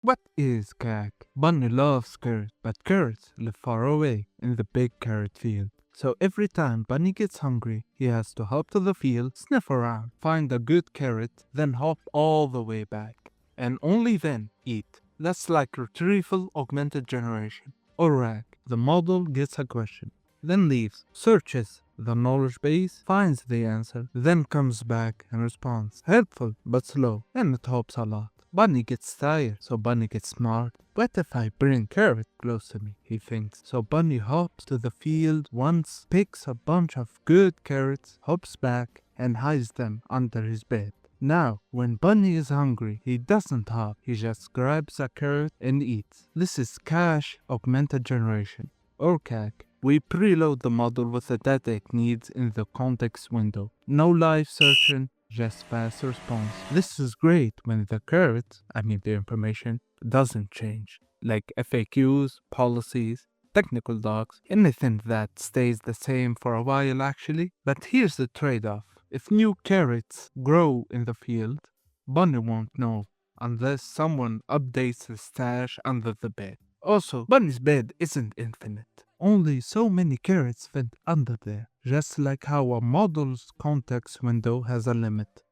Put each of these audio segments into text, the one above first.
What is CAG? Bunny loves carrots, but carrots live far away in the big carrot field. So every time Bunny gets hungry, he has to hop to the field, sniff around, find a good carrot, then hop all the way back. And only then eat. That's like Retrieval-Augmented Generation. Or RAG. The model gets a question, then leaves, searches the knowledge base, finds the answer, then comes back and responds. Helpful, but slow, and it hops a lot. Bunny gets tired, so Bunny gets smart. What if I bring carrot close to me, he thinks. So Bunny hops to the field once, picks a bunch of good carrots, hops back, and hides them under his bed. Now, when Bunny is hungry, he doesn't hop, he just grabs a carrot and eats. This is Cache-Augmented Generation, or CAG. We preload the model with the data it needs in the context window. No live searching, just fast response. This is great when the the information, doesn't change. Like FAQs, policies, technical docs, anything that stays the same for a while actually. But here's the trade-off. If new carrots grow in the field, Bunny won't know unless someone updates the stash under the bed. Also, Bunny's bed isn't infinite. Only so many carrots fit under there, just like how a model's context window has a limit.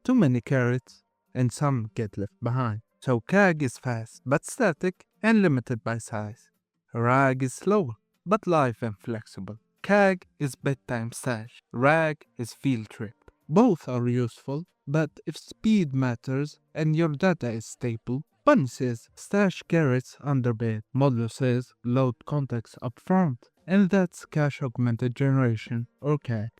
Too many carrots, and some get left behind. So CAG is fast, but static, and limited by size. RAG is slower, but live and flexible. CAG is bedtime stash. RAG is field trip. Both are useful, but if speed matters and your data is stable, Bunny says stash carrots under bed. Model says load context up front. And that's Cache-Augmented Generation, or CAG.